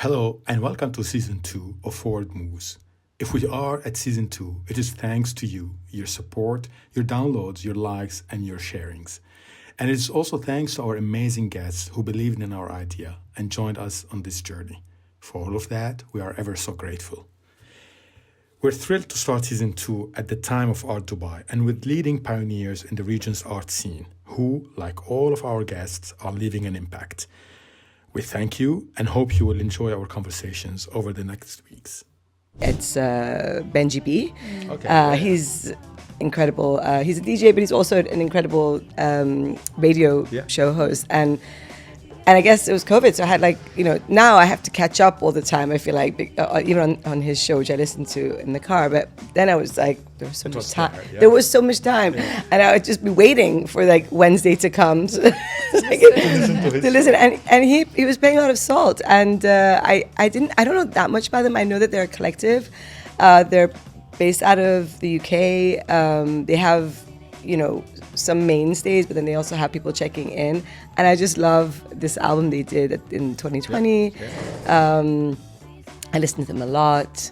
Hello and welcome to season 2 of Forward Moves. If we are at season 2, it is thanks to you, your support, your downloads, your likes, and your sharings. And it is also thanks to our amazing guests who believed in our idea and joined us on this journey. For all of that, we are ever so grateful. We're thrilled to start season 2 at the time of Art Dubai and with leading pioneers in the region's art scene who, like all of our guests, are leaving an impact. We thank you and hope you will enjoy our conversations over the next weeks. It's Benji B. Okay. He's incredible. He's a DJ, but he's also an incredible radio show host. And I guess it was COVID, so I had now I have to catch up all the time. I feel like even on his show, which I listened to in the car. But then I was like, there was so much time. There was so much time, and I would just be waiting for Wednesday to come to listen. And he was playing a lot of Salt, and I don't know that much about them. I know that they're a collective. They're based out of the UK. They have some mainstays, but then they also have people checking in, and I just love this album they did in 2020. I listen to them a lot.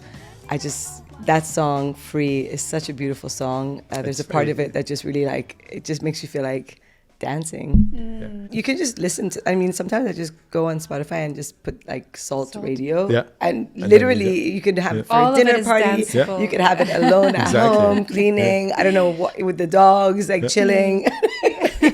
That song "Free" is such a beautiful song. There's a part of it that just really it just makes you feel like dancing. You can just listen to, sometimes I just go on Spotify and just put Salt Radio, and literally you could have it for a dinner party. You could have it alone at home, cleaning, I don't know, with the dogs, chilling.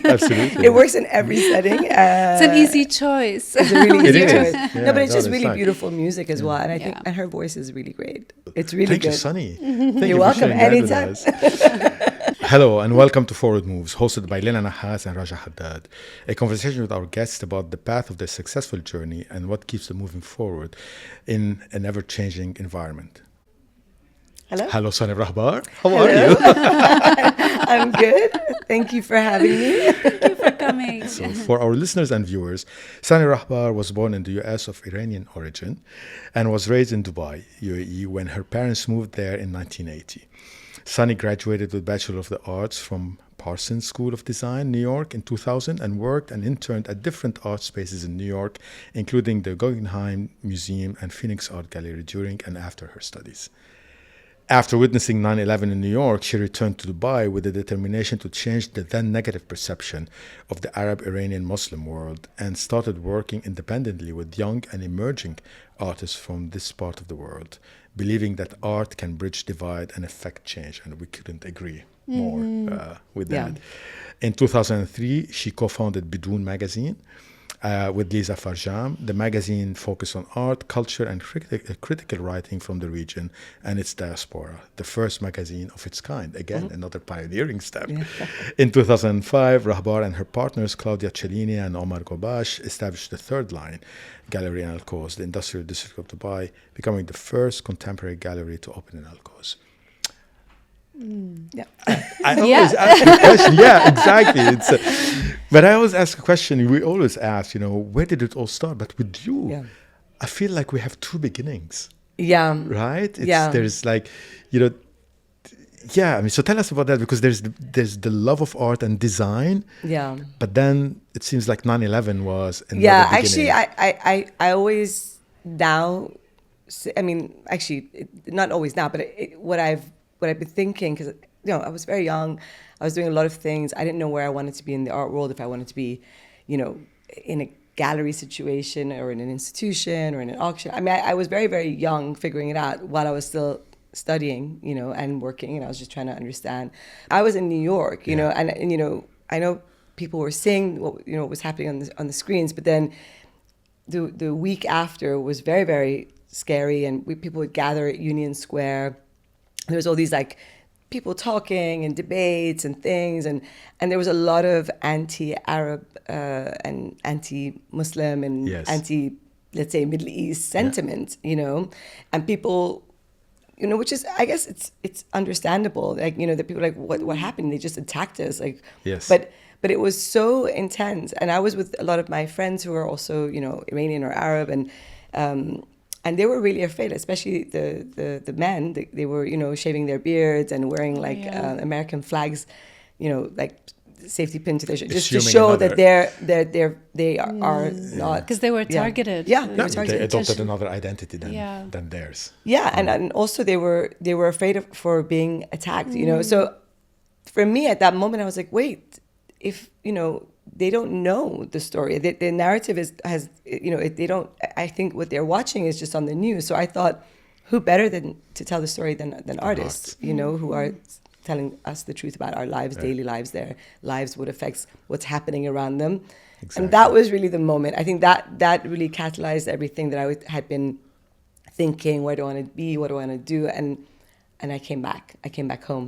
Absolutely. It works in every setting. It's an easy choice. It's a really easy choice. Yeah, no, but it's just it's really fine. beautiful music as well. And I think and her voice is really great. It's really Thank good. you, Sunny. Thank You're you welcome. for sharing that Anytime. with us. Hello and welcome to Forward Moves, hosted by Lina, Nahhas and Haddad. A conversation with our guests about the path of their successful journey and what keeps them moving forward in an ever-changing environment. Hello, Sunny Rahbar. How are you? I'm good. Thank you for having me. Thank you for coming. So for our listeners and viewers, Sunny Rahbar was born in the US of Iranian origin and was raised in Dubai, UAE, when her parents moved there in 1980. Sunny graduated with Bachelor of the Arts from Parsons School of Design, New York in 2000 and worked and interned at different art spaces in New York, including the Guggenheim Museum and Phoenix Art Gallery during and after her studies. After witnessing 9/11 in New York, she returned to Dubai with the determination to change the then negative perception of the Arab-Iranian Muslim world and started working independently with young and emerging artists from this part of the world, believing that art can bridge divide and affect change. And we couldn't agree more with that. In 2003, she co-founded Bidoun magazine with Lisa Farjam. The magazine focused on art, culture, and critical writing from the region and its diaspora, the first magazine of its kind. Again, another pioneering step. In 2005, Rahbar and her partners, Claudia Cellini and Omar Gobash, established the Third Line Gallery in Al Quoz, the industrial district of Dubai, becoming the first contemporary gallery to open in Al Quoz. I always ask a question. Yeah, exactly. But I always ask a question. We always ask, where did it all start? But with you, I feel like we have two beginnings. Yeah. Right? There's so tell us about that, because there's the love of art and design. Yeah. But then it seems like 9/11 was another beginning. Actually, I always now, not always now, but what I've been thinking, because I was very young, I was doing a lot of things. I didn't know where I wanted to be in the art world, if I wanted to be, in a gallery situation or in an institution or in an auction. I was very, very young figuring it out while I was still studying, and working, and I was just trying to understand. I was in New York, and I know people were seeing what was happening on the screens, but then the week after was very, very scary, and people would gather at Union Square. There was all these people talking and debates and things, and there was a lot of anti-Arab and anti-Muslim and anti, let's say, Middle East sentiment, and people, which is, I guess it's understandable, that people are what happened? They just attacked us, but it was so intense, and I was with a lot of my friends who are also Iranian or Arab, and they were really afraid, especially the men. They were, shaving their beards and wearing American flags, safety pin to their shoe, just to Assuming show another- that they are not. Because they were Yeah. targeted. Yeah, they Yeah, were targeted. they adopted Intention- another identity Yeah. than theirs. Yeah, and also they were afraid of for being attacked, you know. So for me at that moment, I was like, wait, if you know they don't know the story, the narrative has you know they don't. I think what they're watching is just on the news. So I thought, who better than to tell the story than artists, you know, who are telling us the truth about our lives, daily lives, their lives, what affects what's happening around them. Exactly. And that was really the moment. I think that really catalyzed everything that had been thinking, where do I want to be, what do I want to do, and I came back. I came back home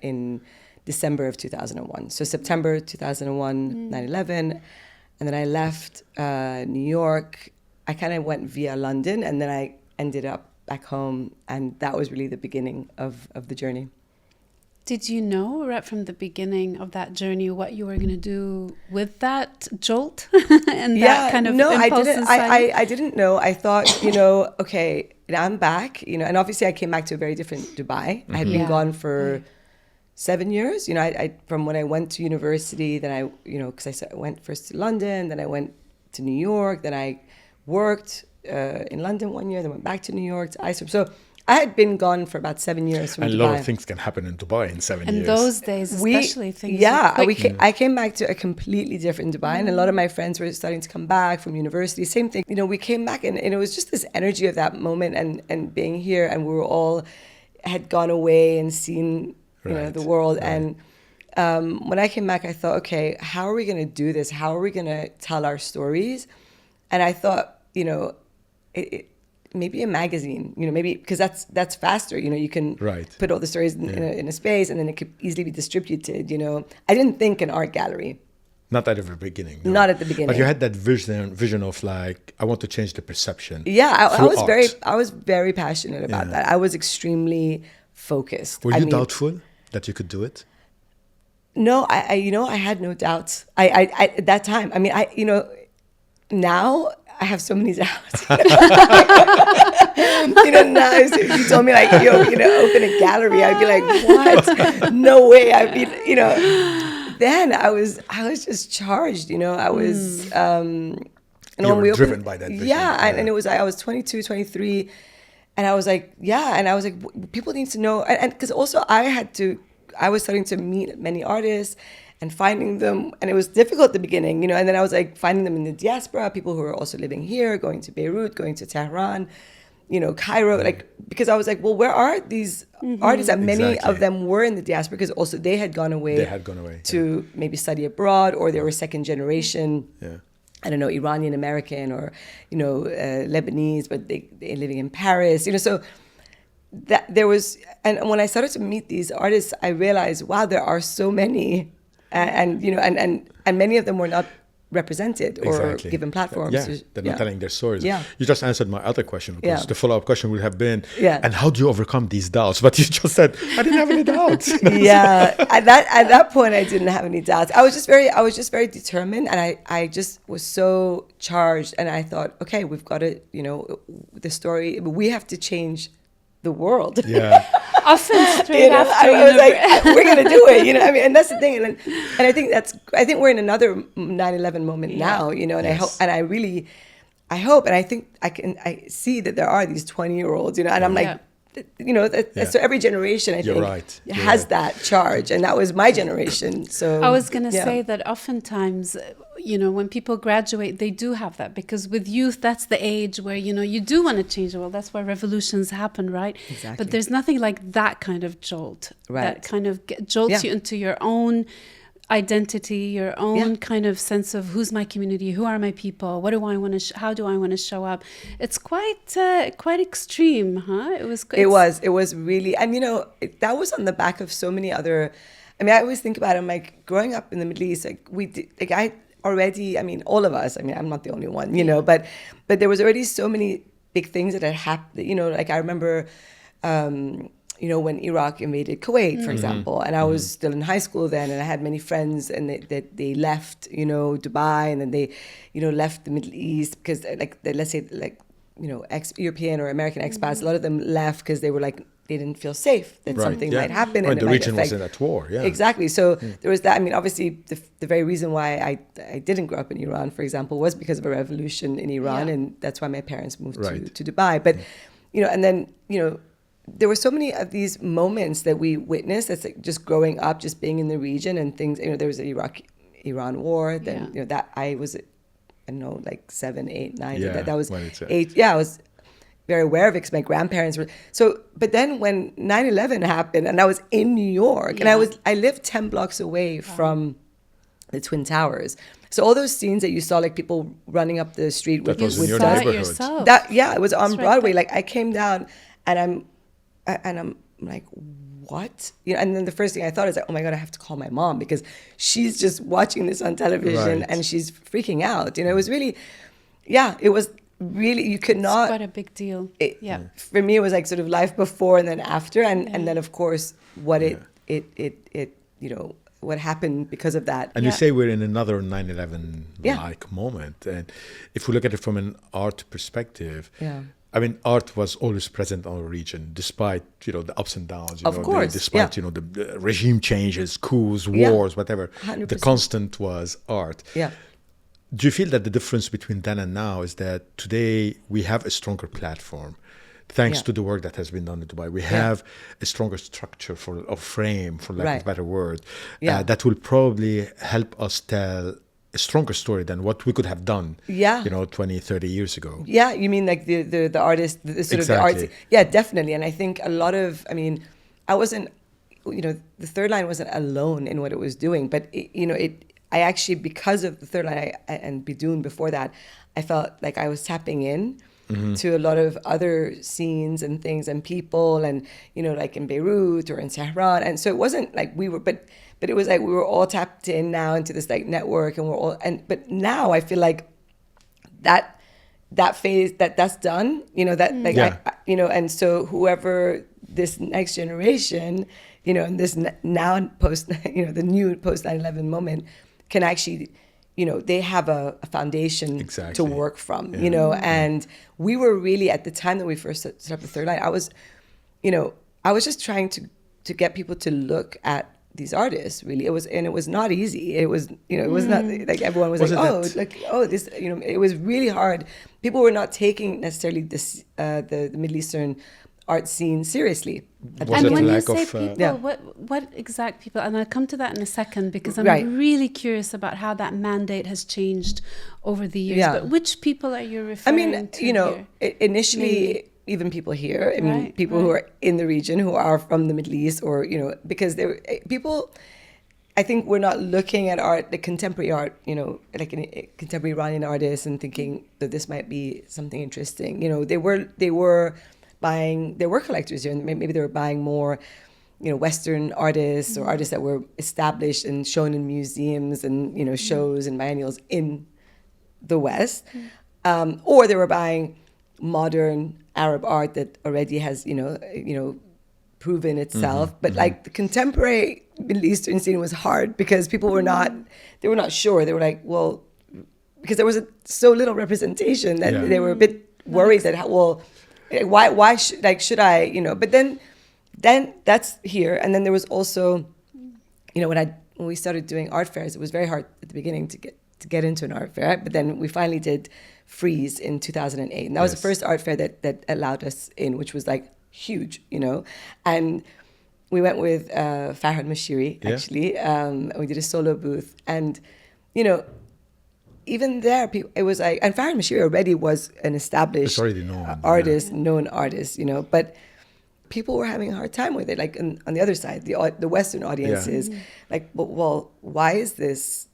in December of 2001. So September 2001, 9/11, and then I left New York. I kind of went via London, and then I ended up back home, and that was really the beginning of the journey. Did you know right from the beginning of that journey what you were going to do with that jolt and that kind of no, impulse I didn't. inside? I didn't know. I thought, you know, okay, I'm back, you know, and obviously I came back to a very different Dubai. I had been Yeah. gone for 7 years. You know, I from when I went to university, then I, you know, because I went first to London, then I went to New York, then I worked in London 1 year, then went back to New York to ISOP. So I had been gone for about 7 years from And Dubai. a lot of things can happen in Dubai in 7 In years. those days, especially things. yeah, were quick. I came back to a completely different Dubai, and a lot of my friends were starting to come back from university. Same thing, you know. We came back, and it was just this energy of that moment, and being here, and we were all had gone away and seen, you know, Right, the world. right. And when I came back, I thought, okay, how are we going to do this? How are we going to tell our stories? And I thought, you know, maybe a magazine, you know, maybe because that's faster, you know, you can Right. put all the stories in a space, and then it could easily be distributed, you know. I didn't think an art gallery. Not at the very beginning. no. Not at the beginning. But you had that vision of like, I want to change the perception. Yeah, I through was art. I was very passionate about Yeah. that. I was extremely focused. Were I you mean, doubtful that you could do it? No, I you know, I had no doubts. I at that time. I mean, you know, now I have so many doubts. You know, now if you told me like, yo, you know, open a gallery, I'd be like, what? No way. I'd be, you know. Then I was just charged. You know, I was. And You when were we driven opened, by that vision. yeah, Yeah. and it was I was 22, 23, and I was like, yeah, and I was like, people need to know, and because also I was starting to meet many artists and finding them, and it was difficult at the beginning, you know, and then I was like finding them in the diaspora, people who were also living here, going to Beirut, going to Tehran, you know, Cairo, like, because I was like, well, where are these artists? And many Exactly. of them were in the diaspora because also they had gone away. They had gone away, to maybe study abroad, or they were second generation. Yeah. I don't know, Iranian American, or, you know, Lebanese, but they're living in Paris, you know, so that there was, and when I started to meet these artists, I realized, wow, there are so many, and you know, and many of them were not represented or Exactly. given platforms. Yeah, they're not telling their stories. Yeah. You just answered my other question, because Yeah. the follow-up question would have been, Yeah. and how do you overcome these doubts? But you just said, I didn't have any doubts. Yeah, at that point, I didn't have any doubts. I was just very determined, and I just was so charged, and I thought, okay, we've got to, you know, the story, we have to change the world. Yeah. Often straight You know, after I was like, university. we're gonna do it, you know. I mean, and that's the thing, and I think we're in another 9/11 moment now, you know. And Yes. I hope, and I think I see that there are these 20-year-olds, you know, and I'm like, you know, Yeah. so every generation, I You're think, right. You're has right. that charge, and that was my generation. So I was going to yeah. say that oftentimes, you know, when people graduate, they do have that, because with youth, that's the age where, you know, you do want to change the world. That's why revolutions happen, right? Exactly. But there's nothing like that kind of jolt. Right. That kind of jolts Yeah. you into your own identity, your own Yeah. kind of sense of who's my community, who are my people, what do I want to, how do I want to show up? It's quite extreme, huh? It was really, and you know, that was on the back of so many other. I mean, I always think about it. I'm like, growing up in the Middle East, like I already. I mean, all of us. I mean, I'm not the only one, you know, but there was already so many big things that had happened. You know, like I remember. You know, when Iraq invaded Kuwait, for example, and I was still in high school then, and I had many friends, and they left, you know, Dubai, and then they, you know, left the Middle East because, like, let's say, like, you know, European or American expats, a lot of them left because they were like they didn't feel safe that Right, something yeah. might happen. Well, and it the might region affect. was in at war, yeah. Exactly. So there was that. I mean, obviously, the very reason why I didn't grow up in Iran, for example, was because of a revolution in Iran, Yeah. and that's why my parents moved Right. to Dubai. But and then there were so many of these moments that we witnessed. That's like just growing up, just being in the region, and things. There was the Iran war. Then that I was, I don't know, like 7, 8, 9. Yeah, That was when it's 8. Yeah, I was very aware of it because my grandparents were so. But then when 9/11 happened, and I was in New York, and I lived 10 blocks away from the Twin Towers. So all those scenes that you saw, like people running up the street That was in with your dust, neighborhood. yourself. it was on It's right Broadway. there. Like I came down, and I'm like, what? And then the first thing I thought is like, oh my God, I have to call my mom because she's just watching this on television Right. and she's freaking out. It was really, it was really, you could It's not. quite a big deal. For me, it was like sort of life before and then after, and then of course what what happened because of that. And you say we're in another 9/11 like moment. And if we look at it from an art perspective, I mean, art was always present in our region, despite the ups and downs. Of course, despite the regime changes, coups, wars, whatever. 100%. The constant was art. Yeah. Do you feel that the difference between then and now is that today we have a stronger platform, thanks to the work that has been done in Dubai? We have a stronger structure or frame, for lack of a better word, that will probably help us tell a stronger story than what we could have done 20, 30 years ago. Yeah, you mean like the artist, the sort of the Exactly. arts. Yeah, definitely. And I think a lot of, I mean, I wasn't, the third line wasn't alone in what it was doing, but I actually, because of the third line and Bidoun before that, I felt like I was tapping in to a lot of other scenes and things and people, and like in Beirut or in Tehran. And so it wasn't like we were, but it was like we were all tapped in now into this like network, and but now I feel like that phase that's done, and so whoever this next generation, and this now post, the new post 9/11 moment can actually, they have a foundation to work from, and we were really, at the time that we first set up the third line, I was just trying to get people to look at these artists. Really, it was not easy. It was, it was not like everyone was this, it was really hard. People were not taking necessarily this, the Middle Eastern art scene seriously. And when you say people, what exact people? And I'll come to that in a second, because I'm really curious about how that mandate has changed over the years. Yeah. But which people are you referring to here? Initially, even people here. I mean, people who are in the region, who are from the Middle East, or because people. I think we're not looking at art, the contemporary art, like contemporary Iranian artists, and thinking that this might be something interesting. They were buying, there were collectors here, and maybe they were buying more, Western artists or artists that were established and shown in museums and, shows and biennials in the West. Or they were buying modern Arab art that already has, proven itself. But like the contemporary Middle Eastern scene was hard because people were not sure. They were like, well, because there was so little representation that they were a bit worried that, well, why should I, but then that's here. And then there was also, when we started doing art fairs, it was very hard at the beginning to get into an art fair, but then we finally did Freeze in 2008. And that was the first art fair that allowed us in, which was like huge, and we went with Farhad Mashiri, actually. We did a solo booth, and, even there, it was like, and Farhad Mashiri already was an established known artist, but people were having a hard time with it. Like on the other side, the Western audiences, like, well, why is this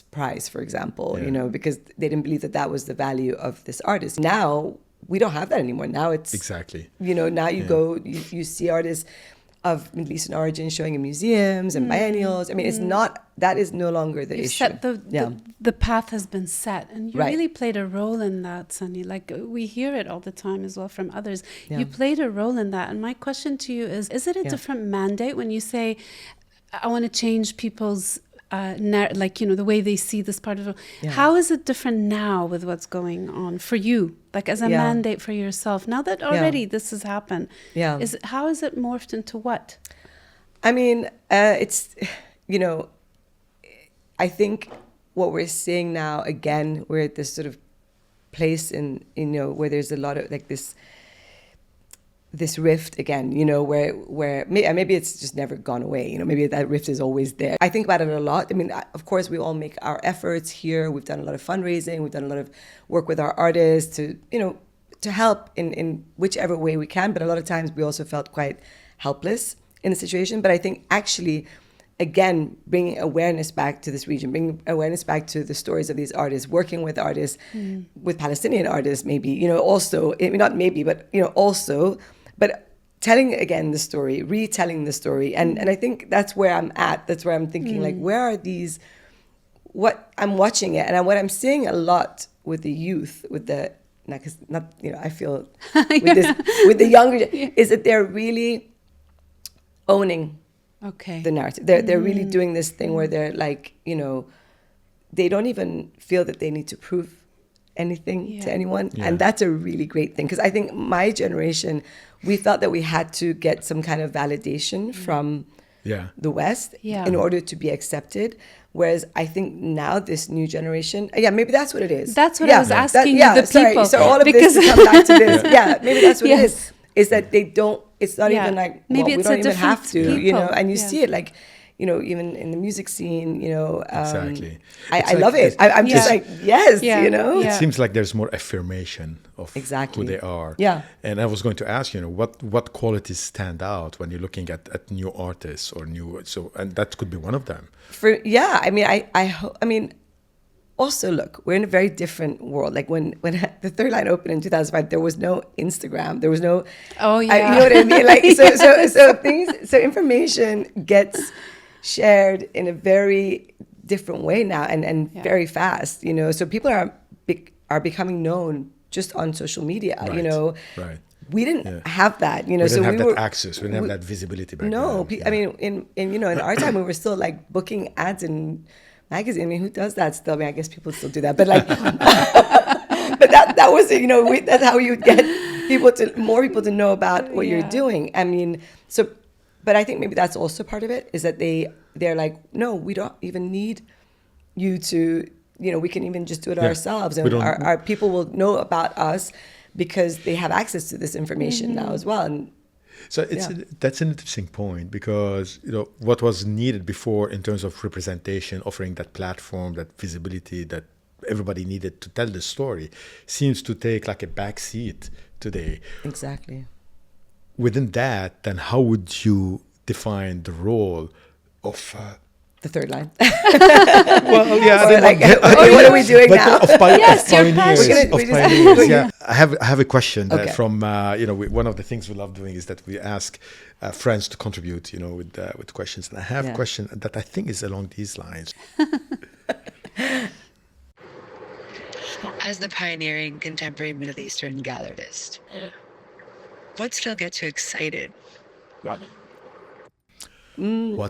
prize, for example, because they didn't believe that was the value of this artist. Now we don't have that anymore. Now it's now you go, you see artists of Middle Eastern origin showing in museums and biennials. I mean, it's not, that is no longer the issue. The path has been set, and you really played a role in that, Sunny. Like, we hear it all the time as well from others. You played a role in that. And my question to you is it a different mandate when you say, I want to change people's like, you know, the way they see this part of it. Yeah. How is it different now with what's going on for you? Like as a Yeah. mandate for yourself, now that already this has happened, Yeah. how is it morphed into what? I mean, it's, you know, I think what we're seeing now, again, we're at this sort of place in, you know, where there's a lot of like this rift again, you know, where maybe it's just never gone away, you know, maybe that rift is always there. I think about it a lot. I mean, of course, we all make our efforts here. We've done a lot of fundraising. We've done a lot of work with our artists to, you know, to help in whichever way we can. But a lot of times we also felt quite helpless in the situation. But I think actually, again, bringing awareness back to this region, bringing awareness back to the stories of these artists, working with artists, with Palestinian artists, maybe, you know, also, I mean, not maybe, but, you know, also, but telling again the story, retelling the story. And I think that's where I'm at. That's where I'm thinking, like, where are these, what I'm watching it. And what I'm seeing a lot with the youth, with the, not, you know, I feel with the younger, is that they're really owning the narrative. They're really doing this thing where they're like, you know, they don't even feel that they need to prove anything to anyone. And that's a really great thing. Because I think my generation, we felt that we had to get some kind of validation from the West in order to be accepted. Whereas I think now this new generation, maybe that's what it is. That's what I was asking you, the people. So all of this to come back to this. Maybe that's what it is that they don't, it's not even like, maybe well, it's we don't even have to, people. you know, and you see it like, you know, even in the music scene, you know. Exactly. I love it. I'm just like, yes, you know. It seems like there's more affirmation of who they are. Yeah. And I was going to ask, you know, what qualities stand out when you're looking at new artists or new, so, and that could be one of them. I mean, I mean, also, look, we're in a very different world. Like when the Third Line opened in 2005, there was no Instagram. There was no, you know what I mean? Like, so information gets shared in a very different way now and very fast, you know. So people are becoming known just on social media, you know. Right. We didn't have that, you know. We didn't have that access. We didn't have that visibility back then. I mean, in you know, in our time, we were still like booking ads in magazine. I mean, who does that still? I mean, I guess people still do that, but like, but that was, you know, that's how you get more people to know about what you're doing. I mean, so, but I think maybe that's also part of it, is that they're like, no, we don't even need you to, you know, we can even just do it ourselves, and our people will know about us because they have access to this information now as well. And so that's an interesting point, because, you know, what was needed before in terms of representation, offering that platform, that visibility that everybody needed to tell the story, seems to take like a back seat today. Exactly. Within that, then how would you define the role of the Third Line? Well, yeah. What are we doing now? Of pioneers. Yeah, I have a question from you know, one of the things we love doing is that we ask friends to contribute, you know, with questions. And I have a question that I think is along these lines. As the pioneering contemporary Middle Eastern gallerist, what still gets you excited? What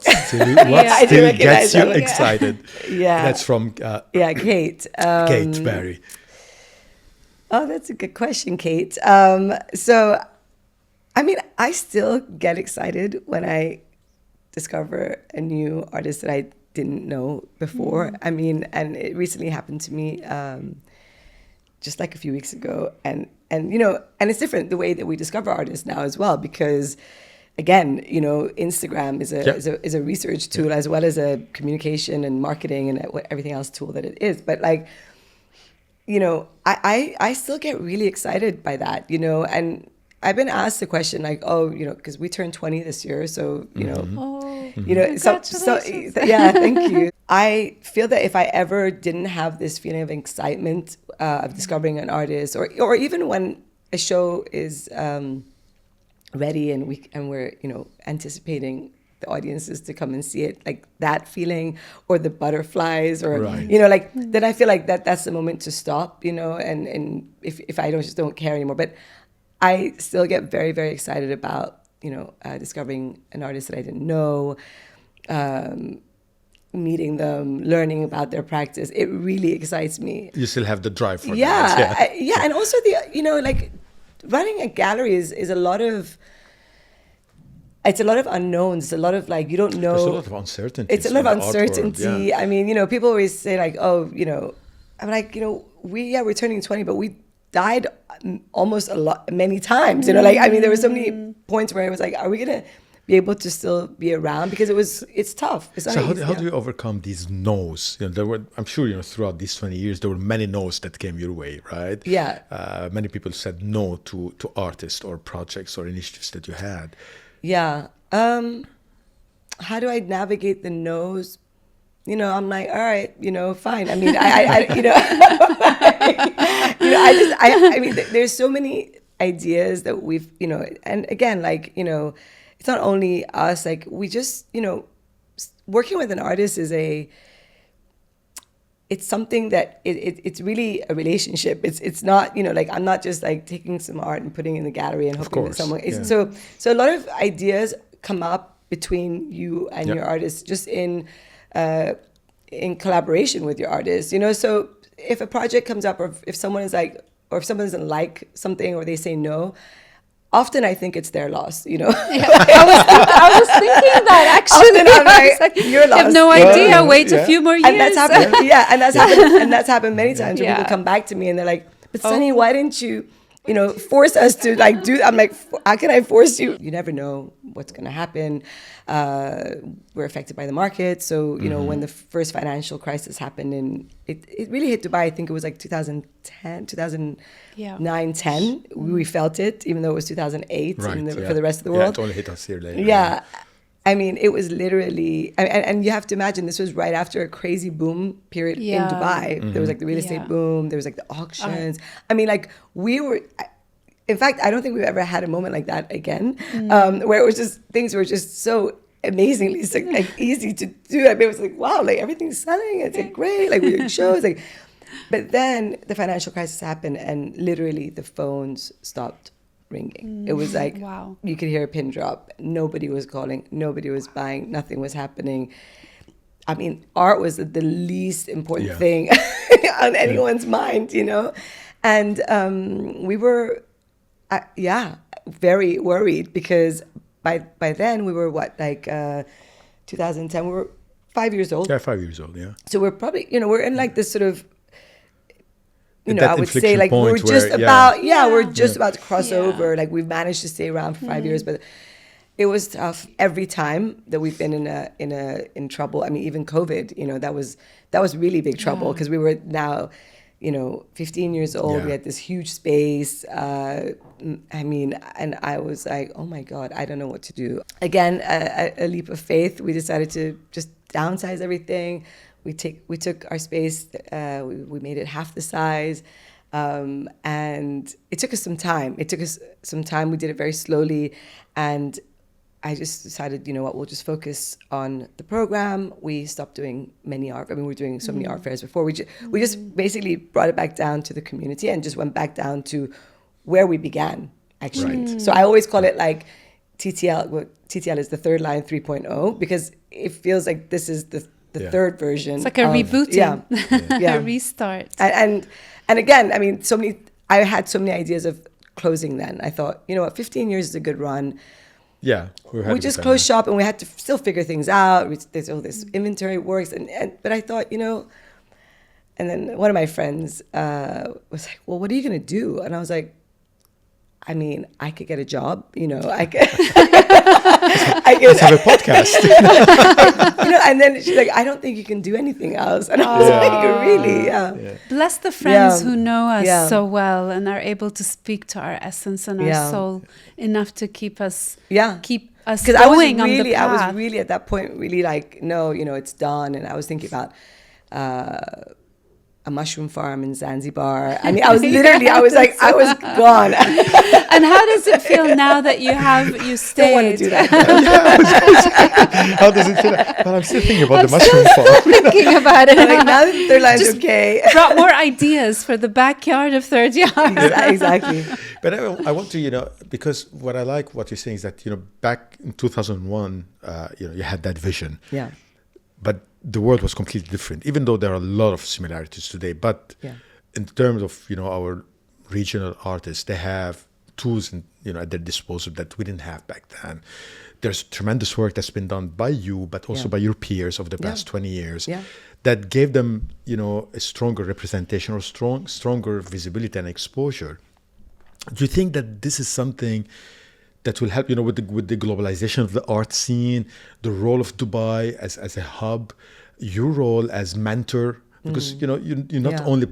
still gets you excited? That's from Kate. Kate Barry. Oh, that's a good question, Kate. So, I mean, I still get excited when I discover a new artist that I didn't know before. I mean, and it recently happened to me just like a few weeks ago. And you know, and it's different the way that we discover artists now as well, because again, you know, Instagram is a research tool as well as a communication and marketing and everything else tool that it is. But like, you know, I still get really excited by that, you know, and I've been asked the question like, oh, you know, because we turned 20 this year, so you know, you know, so yeah, thank you. I feel that if I ever didn't have this feeling of excitement of discovering an artist, or even when a show is ready and we're, you know, anticipating the audiences to come and see it, like that feeling, or the butterflies, or you know, like then I feel like that's the moment to stop, you know, and if I just don't care anymore. But I still get very, very excited about, you know, discovering an artist that I didn't know. meeting them, learning about their practice. It really excites me. You still have the drive for Yeah, that. yeah, and also like running a gallery is a lot of. It's a lot of unknowns. It's a lot of like you don't know. There's a lot of uncertainty. It's a lot of uncertainty. Yeah. I mean, people always say like, oh, I'm like, we're turning 20, but we died almost many times. Like I mean, there were so many points where I was like, are we gonna be able to still be around? Because it's tough. It's not So easy, how do you overcome these no's? I'm sure throughout these 20 years there were many no's that came your way, right? Yeah. Many people said no to artists or projects or initiatives that you had. Yeah. How do I navigate the no's? I'm like, all right, fine. I mean, I mean, there's so many ideas that we've, and again, like, it's not only us, like we just, working with an artist it's something that it's really a relationship. It's not, like I'm not just like taking some art and putting it in the gallery and hoping that someone, so a lot of ideas come up between you and your artist just in collaboration with your artist, so if a project comes up or if someone is like, or if someone doesn't like something or they say no, often I think it's their loss, I was thinking that actually. Often I'm like, you're lost. I have no idea. Wait a few more years. And that's happened. And that's happened many times when people come back to me and they're like, but Sunny, why didn't you, force us to like do? I'm like, how can I force you? You never know what's going to happen. We're affected by the market. So, when the first financial crisis happened and it really hit Dubai, I think it was like 2009, 10. We felt it, even though it was 2008 for the rest of the world. Yeah, it only hit us here later. Yeah. I mean, it was literally, and you have to imagine this was right after a crazy boom period in Dubai. There was like the real estate boom. There was like the auctions. I mean, like in fact, I don't think we've ever had a moment like that again, where it was just, things were just so amazingly like easy to do. I mean, it was like, wow, like everything's selling. It's like great. Like we're doing shows. Like, but then the financial crisis happened and literally the phones stopped ringing. It was like, wow. You could hear a pin drop. Nobody was calling. Nobody was buying. Nothing was happening. I mean, art was the least important thing on anyone's mind, And we were, very worried because by then we were 2010, we were 5 years old. Yeah, 5 years old, yeah. So we're probably, we're in like this sort of, That I would say like inflection we're point just where- about, we're just about to cross Yeah. over. Like we've managed to stay around for 5 years, but it was tough every time that we've been in trouble. I mean, even COVID, that was really big trouble because we were now, 15 years old. Yeah. We had this huge space. I mean, and I was like, oh my God, I don't know what to do. Again, a leap of faith. We decided to just downsize everything. We took our space. We made it half the size. And it took us some time. We did it very slowly. And I just decided, you know what, we'll just focus on the program. We stopped doing many art. I mean, we were doing so many art fairs before. We just basically brought it back down to the community and just went back down to where we began, actually. Right. So I always call it like TTL. Well, TTL is the third line 3.0 because it feels like this is the third version. It's like a rebooting, Yeah. a restart. And again, I mean, I had so many ideas of closing then. I thought, you know what, 15 years is a good run. Yeah. We just closed shop and we had to still figure things out. There's all this inventory works. But I thought, and then one of my friends was like, well, what are you going to do? And I was like, I mean, I could get a job, I could. Let's have a podcast. And then she's like, I don't think you can do anything else. And I was like, really? Yeah. Bless the friends who know us Yeah. so well and are able to speak to our essence and our soul enough to keep us Because going on the path. I was really at that point really like, no, it's done. And I was thinking about a mushroom farm in Zanzibar. I mean, I was gone. And how does it feel now that you stayed? Don't want to do that. How does it feel? But I'm still thinking about the mushroom farm. Thinking about it. Like, now that third line's Just okay. brought more ideas for the backyard of Third Yard. Exactly. But I want to, because what I like what you're saying is that, back in 2001, you had that vision. Yeah. But the world was completely different, even though there are a lot of similarities today. But Yeah. in terms of, our regional artists, they have tools at their disposal that we didn't have back then. There's tremendous work that's been done by you, but also by your peers over the past 20 years that gave them, a stronger representation or stronger visibility and exposure. Do you think that this is something that will help, with the globalization of the art scene, the role of Dubai as a hub, your role as mentor? Because, you're not only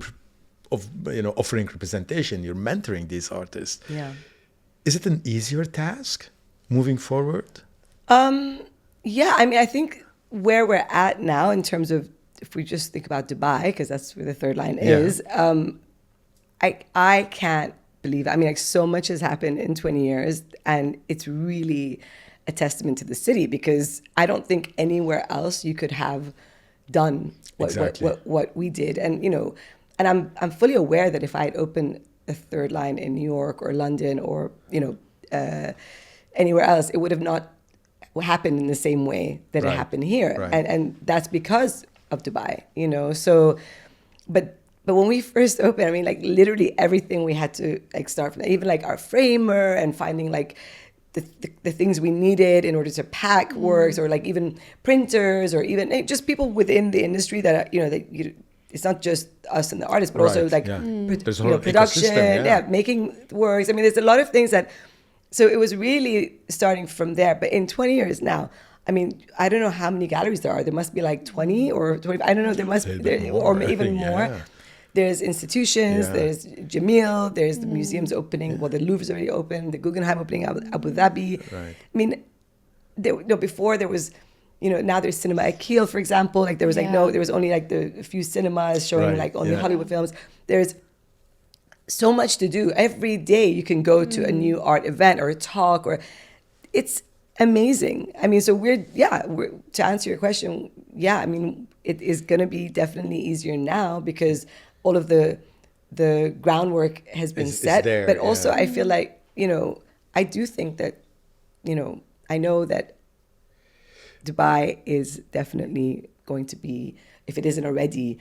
offering representation, you're mentoring these artists. Yeah. Is it an easier task moving forward? Yeah, I mean, I think where we're at now in terms of, if we just think about Dubai, because that's where the third line is, I can't believe it. I mean, like, so much has happened in 20 years, and it's really a testament to the city, because I don't think anywhere else you could have done what we did. And, and I'm fully aware that if I had opened a third line in New York or London or, anywhere else, it would have not happened in the same way that it happened here. Right. And that's because of Dubai, so, but when we first opened, I mean, like, literally everything we had to, like, start from, even like our framer and finding, like, the things we needed in order to pack works, or like even printers, or even just people within the industry that, it's not just us and the artists, but also like There's a whole production, ecosystem, making works. I mean, there's a lot of things that, so it was really starting from there. But in 20 years now, I mean, I don't know how many galleries there are. There must be like 20 or 20. I don't know. There must be, or even more. There's institutions. There's Jamil. There's the museums opening. Well, the Louvre's already open. The Guggenheim opening Abu Dhabi. Right. I mean, before there was, now there's Cinema Akil, for example. Like, there was there was only like a few cinemas showing like only Hollywood films. There's so much to do. Every day you can go to a new art event or a talk, or it's amazing. I mean, so we're to answer your question, I mean, it is going to be definitely easier now because all of the groundwork has been set. There, but also I feel like, I do think that, I know that Dubai is definitely going to be, if it isn't already,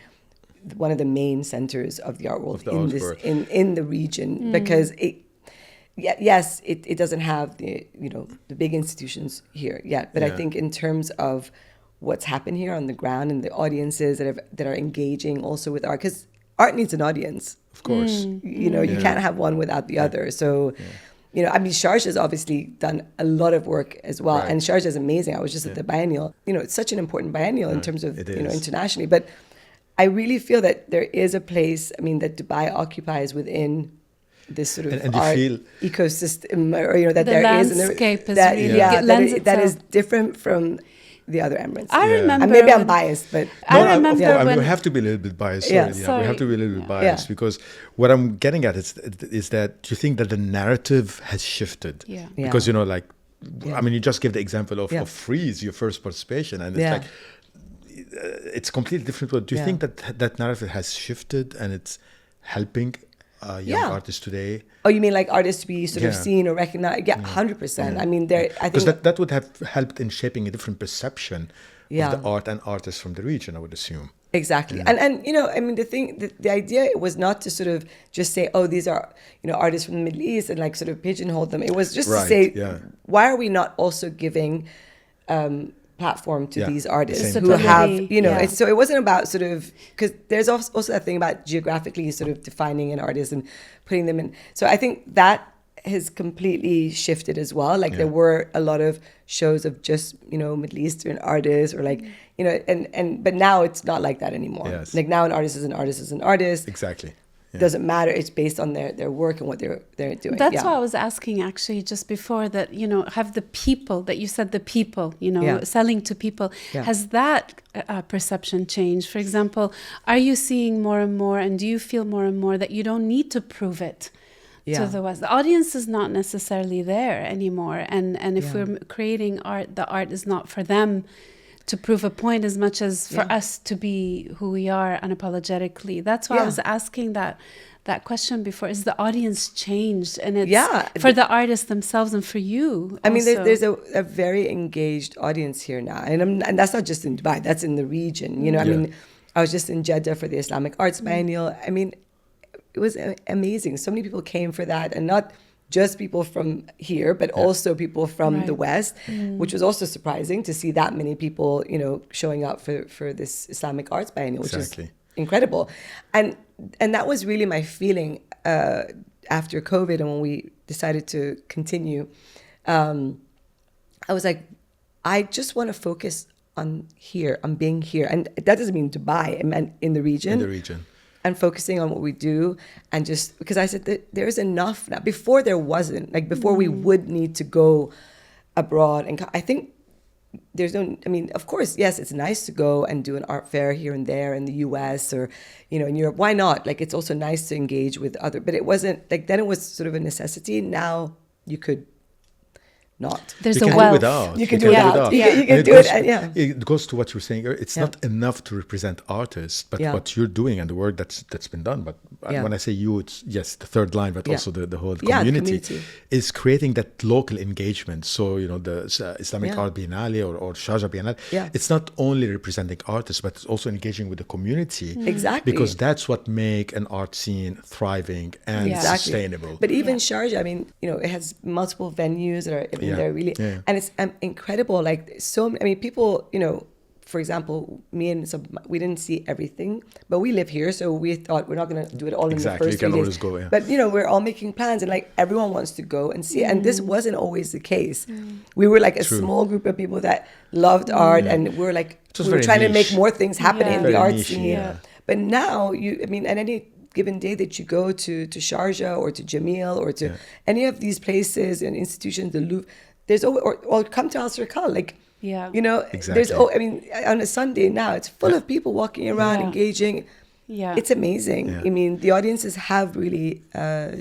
one of the main centers of the art world in the region, because it doesn't have the big institutions here yet, but I think in terms of what's happened here on the ground and the audiences that are engaging also with art, because art needs an audience, of course. You can't have one without the other. So I mean, Sharjah has obviously done a lot of work as well, and Sharjah is amazing. I was just at the biennial. It's such an important biennial in terms of internationally, but I really feel that there is a place, I mean, that Dubai occupies within this sort of art ecosystem, or that the there is. Landscape is that, really that is different from the other Emirates. I remember. And maybe I'm biased, but I remember I mean, when we have to be a little bit biased. Yeah. We have to be a little bit biased because what I'm getting at is that you think that the narrative has shifted. Yeah. Because I mean, you just gave the example of Freeze, your first participation, and it's like it's completely different. But do you think that narrative has shifted and it's helping young artists today? Oh, you mean like artists to be sort of seen or recognized? Yeah, 100%. I mean, I think because that would have helped in shaping a different perception of the art and artists from the region, I would assume. Exactly. And I mean, the idea was not to sort of just say, oh, these are, artists from the Middle East and like sort of pigeonhole them. It was just to say, why are we not also giving platform to these artists who have, so it wasn't about sort of, because there's also that thing about geographically sort of defining an artist and putting them in. So I think that has completely shifted as well. Like there were a lot of shows of just, Middle Eastern artists or like, but now it's not like that anymore. Yes. Like now an artist is an artist is an artist. Exactly. Yeah. Doesn't matter. It's based on their work and what they're doing. That's why I was asking actually just before that, have the people that you said, the people, selling to people, has that perception changed? For example, are you seeing more and more, and do you feel more and more that you don't need to prove it to the West? The audience is not necessarily there anymore. And if we're creating art, the art is not for them to prove a point as much as for us to be who we are unapologetically. That's why I was asking that question before. Is the audience changed? And it's for the artists themselves and for you. I mean, there's a very engaged audience here now. And that's not just in Dubai, that's in the region. You know, I mean, I was just in Jeddah for the Islamic Arts Biennial. I mean, it was amazing. So many people came for that, and not just people from here, but also people from the West, which was also surprising to see that many people, you know, showing up for this Islamic Arts Biennial, which is incredible. And that was really my feeling after COVID, and when we decided to continue. I was like, I just want to focus on being here. And that doesn't mean Dubai, I meant in the region. In the region. And focusing on what we do, and just because I said that there's enough now. Before there wasn't, like before we would need to go abroad, and I think there's no. I mean, of course, yes, it's nice to go and do an art fair here and there in the U.S. or, you know, in Europe. Why not? Like, it's also nice to engage with other. But it wasn't like then. It was sort of a necessity. Now you could not. There's you a can wealth. do without. You can do without. You can do goes, it. It goes to what you were saying. It's not enough to represent artists, but what you're doing and the work that's been done. But when I say you, it's the third line, but also the whole community is creating that local engagement. So, you know, the Islamic Art Biennale or Sharjah Biennale, it's not only representing artists, but it's also engaging with the community. Exactly. Because that's what make an art scene thriving and sustainable. But even Sharjah, I mean, you know, it has multiple venues that are they're really, and it's incredible. Like I mean, people, you know, for example, me and we didn't see everything, but we live here, so we thought we're not going to do it all in the first 3 days. Go, But you know, we're all making plans, and like everyone wants to go and see it. And this wasn't always the case. We were like a small group of people that loved art, and we were like we were trying to make more things happen in the art scene. But now I mean, at any given day that you go to Sharjah or to Jamil or to any of these places and institutions, the Louvre, there's or come to Al Circle, like, you know, there's, I mean, on a Sunday now, it's full of people walking around, engaging. It's amazing. I mean, the audiences have really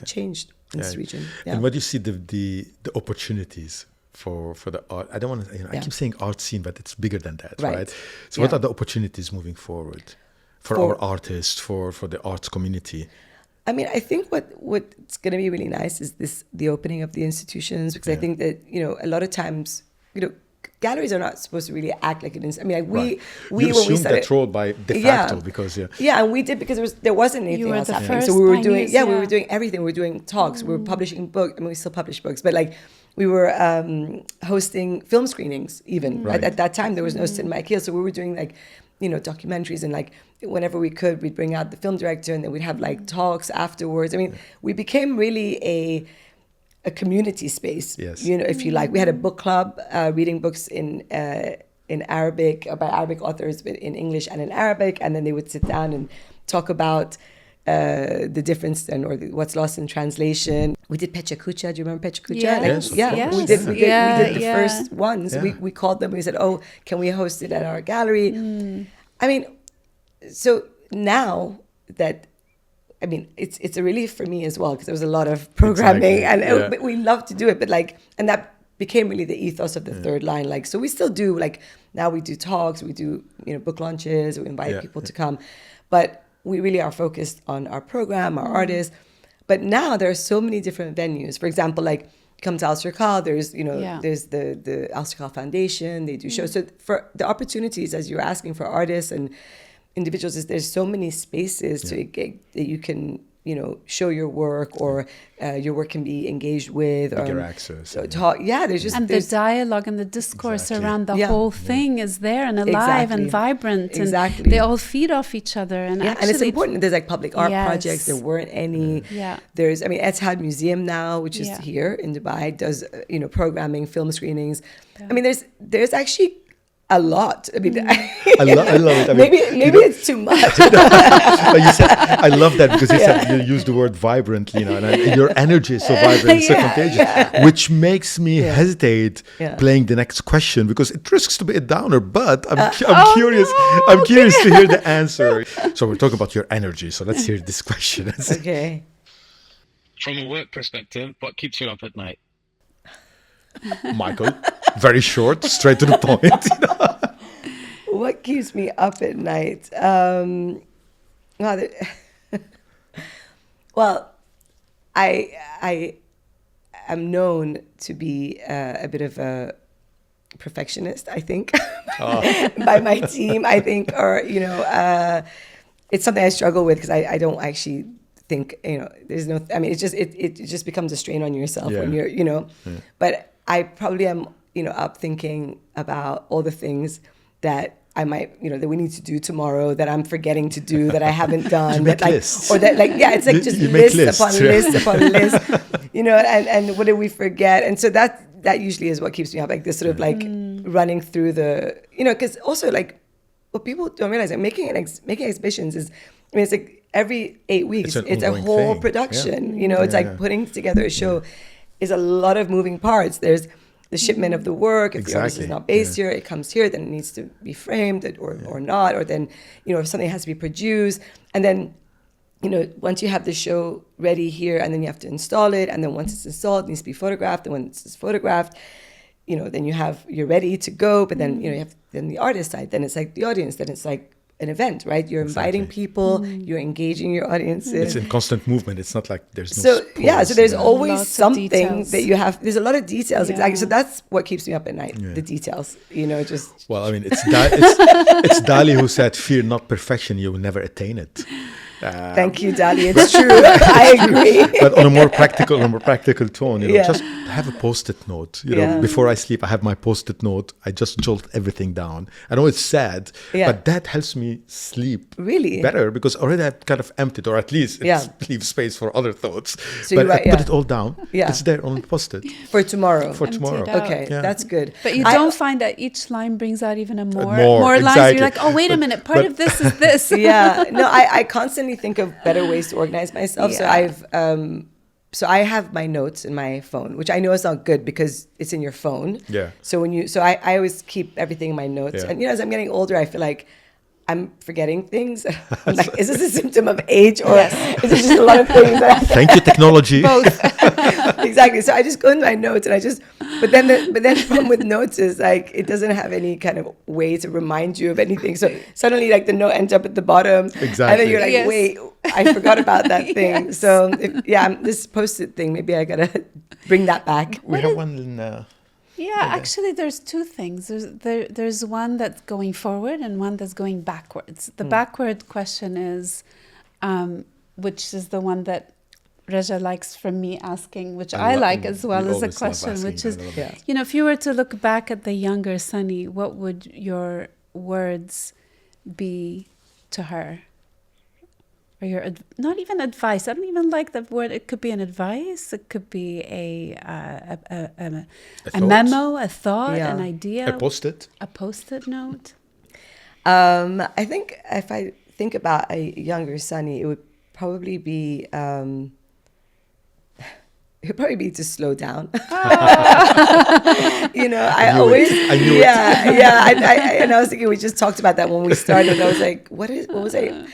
changed in this region. And what do you see the opportunities for the art? I don't want to, you know, I keep saying art scene, but it's bigger than that, right? So what are the opportunities moving forward for our artists, for the arts community? I mean, I think what's going to be really nice is the opening of the institutions, because I think that, you know, a lot of times, you know, galleries are not supposed to really act like it is. I mean, like we assumed that role by de facto because and we did because there wasn't anything else happening. So we were doing we were doing everything. We were doing talks. We were publishing books. I mean, we still publish books, but like we were hosting film screenings. Even at that time, there was no cinema IKEA, so we were doing like, you know, documentaries, and like whenever we could, we'd bring out the film director, and then we'd have like talks afterwards. I mean, we became really a community space, you know, if you like. We had a book club, reading books in Arabic by Arabic authors, in English and in Arabic, and then they would sit down and talk about the difference or what's lost in translation. We did Pecha Kucha. Do you remember Pecha Kucha? Yes. We did the first ones. We called them. We said, "Oh, can we host it at our gallery?" I mean, so now that, I mean, it's a relief for me as well, because there was a lot of programming, but we love to do it. But like, and that became really the ethos of the third line. Like, so we still do, like, now we do talks, we do, you know, book launches, we invite people to come, but we really are focused on our program, our artists. But now there are so many different venues. For example, like, come to Al Circle, there's, you know, there's the Al Circle Foundation, they do shows. So for the opportunities, as you're asking, for artists and individuals, is there's so many spaces that you can, you know, show your work, or your work can be engaged with. Bigger access. The dialogue and the discourse around the whole thing is there and alive and vibrant. And they all feed off each other. And and it's important. There's like public art projects. There weren't any. There's, I mean, Haddad Museum now, which is here in Dubai, does, you know, programming, film screenings. I mean, there's actually a lot. I mean, I love it. I mean, maybe it's too much. But you said, I love that, because you said, you used the word vibrant, Lina, and your energy is so vibrant, so contagious, which makes me hesitate playing the next question, because it risks to be a downer. But I'm curious. No. I'm curious to hear the answer. So we're talking about your energy. So let's hear this question. Okay. From a work perspective, what keeps you up at night? Michael, very short, straight to the point. What keeps me up at night? Well, I am known to be a bit of a perfectionist, I think, by my team, I think, or, it's something I struggle with because I don't actually think, there's no, I mean, it just becomes a strain on yourself when you're, but I probably am, up thinking about all the things that I might, that we need to do tomorrow that I'm forgetting to do that I haven't done. That, lists. Or that, it's like just list upon list upon list, and what did we forget? And so that usually is what keeps me up, like this sort of like running through the, because also like what people don't realize, like making exhibitions is, it's like every 8 weeks, it's a whole production, it's like putting together a show is a lot of moving parts. There's the shipment of the work. If the artist is not based here, it comes here, then it needs to be framed or not, or then, if something has to be produced. And then, once you have the show ready here, and then you have to install it, and then once it's installed, it needs to be photographed, and once it's photographed, then you're ready to go, but then, you have then the artist side, then it's like the audience, then it's like an event, right? You're inviting people, you're engaging your audiences. It's in constant movement. It's not like there's no pause. So there's always something that you have. There's a lot of details, exactly. So that's what keeps me up at night, the details, just. Well, I mean, it's Dali who said, "Fear not perfection, you will never attain it." Thank you, Dali. It's true. I agree. But on a more practical tone, just have a post-it note. Before I sleep, I have my post-it note. I just jot everything down. I know it's sad, but that helps me sleep really better because already I've kind of emptied, or at least it leaves space for other thoughts. So but I put it all down. It's there on post-it for tomorrow. Okay, that's good. But you don't find that each line brings out even more lines. You're like, oh, wait a minute, part of this is this. No, I constantly think of better ways to organize myself. So I have my notes in my phone, which I know is not good because it's in your phone. So I always keep everything in my notes. And as I'm getting older, I feel like I'm forgetting things. I'm like, is this a symptom of age, or is it just a lot of things? Thank you, technology. Both. Exactly. So I just go into my notes and but then the problem with notes is like it doesn't have any kind of way to remind you of anything. So suddenly like the note ends up at the bottom. Exactly. And then you're like, wait, I forgot about that thing. So this post-it thing, maybe I gotta bring that back. We have one. Actually, there's two things. There's one that's going forward and one that's going backwards. The backward question is, which is the one that Reja likes from me asking, which I like as well as a question, which is, if you were to look back at the younger Sunny, what would your words be to her? Or your not even advice. I don't even like the word. It could be an advice. It could be a memo, a thought, an idea. A post-it. A post-it note. I think if I think about a younger Sunny, it would probably be to slow down. I always I knew it. And I was thinking, we just talked about that when we started. I was like, what was I?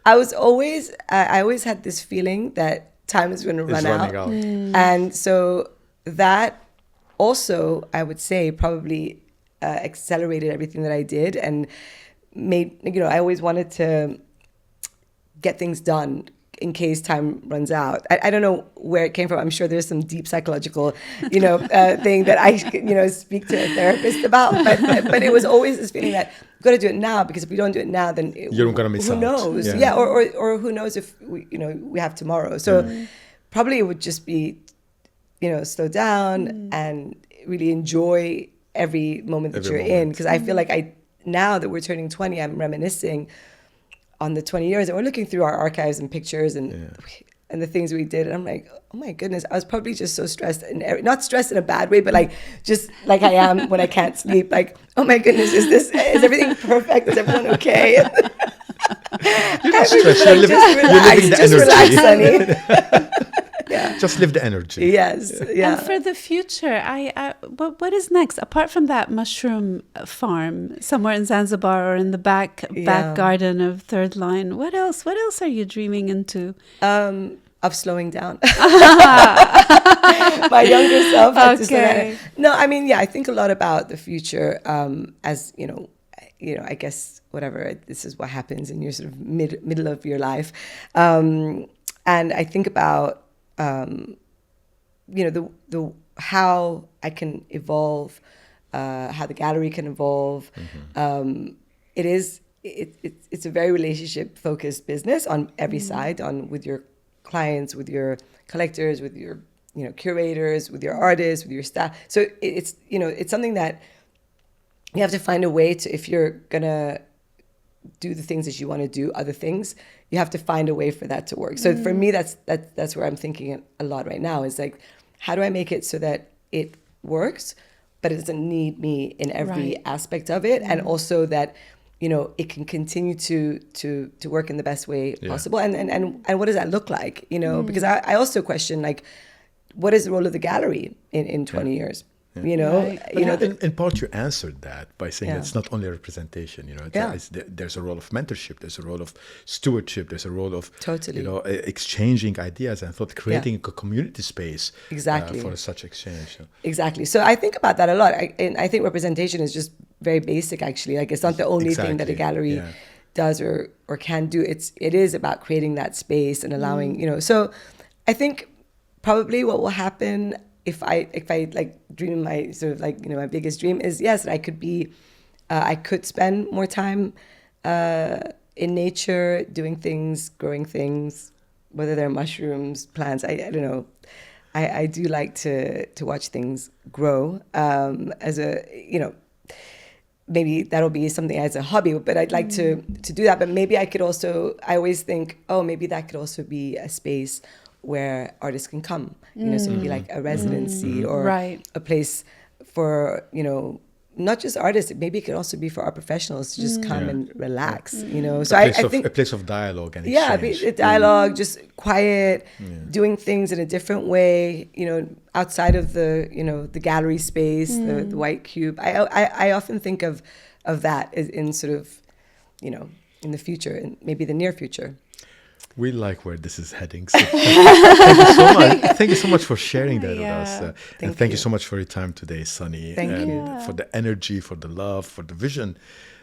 I always had this feeling that time is going to run out. And so that also, I would say, probably accelerated everything that I did and made, I always wanted to get things done in case time runs out. I don't know where it came from. I'm sure there's some deep psychological, thing that I, speak to a therapist about. But it was always this feeling that we've got to do it now, because if we don't do it now, then you're going to miss out. Who knows? Or who knows if we have tomorrow. So probably it would just be, slow down and really enjoy every moment that you're in. Because I feel like now that we're turning 20, I'm reminiscing on the 20 years, and we're looking through our archives and pictures and the things we did, and I'm like, oh my goodness, I was probably just so stressed, and not stressed in a bad way, but like just like I am when I can't sleep, like, oh my goodness, is everything perfect? Is everyone okay? You're not stressed. You're living the energy. Relax, Sunny. Just live the energy. Yes. Yeah. And for the future, what is next? Apart from that mushroom farm somewhere in Zanzibar or in the back garden of Third Line, what else? What else are you dreaming into? Of slowing down. My younger self had to slow down. No, I mean, I think a lot about the future. As I guess whatever, this is what happens in your sort of middle of your life. And I think about, the how I can evolve, how the gallery can evolve. It's a very relationship focused business on every side, with your clients, with your collectors, with your curators, with your artists, with your staff. So it's something that you have to find a way to, if you're gonna do the things that you want to do, other things, you have to find a way for that to work. So for me, that's where I'm thinking a lot right now, is like, how do I make it so that it works, but it doesn't need me in every aspect of it, and also that it can continue to work in the best way possible, and what does that look like? Because I also question, like, what is the role of the gallery in 20 years? In part you answered that by saying it's not only a representation. There's a role of mentorship, there's a role of stewardship, there's a role of exchanging ideas and thought, creating a community space for such exchange. Exactly. So I think about that a lot. I think representation is just very basic, actually. Like, it's not the only thing that a gallery does or can do. It is about creating that space and allowing, so I think probably what will happen if I like dream, my sort of like, my biggest dream is, yes, that I could spend more time in nature, doing things, growing things, whether they're mushrooms, plants. I don't know. I do like to watch things grow, as a, maybe that'll be something as a hobby, but I'd like to do that. But maybe I always think, maybe that could also be a space where artists can come, so maybe like a residency or a place for, not just artists, maybe it could also be for our professionals to just come and relax, So I think a place of dialogue and exchange. A dialogue, just quiet, doing things in a different way, outside of the, the gallery space, the white cube. I often think of that in sort of, in the future, and maybe the near future. We like where this is heading. So thank you so much. Thank you so much for sharing that with us. And thank you so much for your time today, Sunny. Thank you. For the energy, for the love, for the vision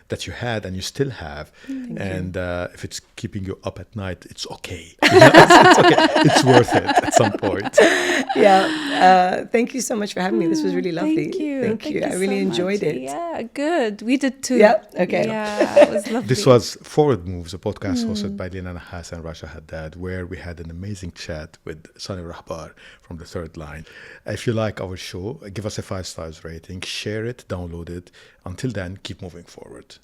that you had and you still have. And if it's keeping you up at night, it's okay. It's okay. It's worth it at some point. Thank you so much for having me. This was really lovely. Thank you. I really enjoyed it. Yeah, good. We did too. Yeah, okay. Yeah, it was lovely. This was Forward Moves, a podcast hosted by Lina, Nahhas and Haddad, where we had an amazing chat with Sunny Rahbar from the Third Line. If you like our show, give us a 5 stars rating, share it, download it. Until then, keep moving forward.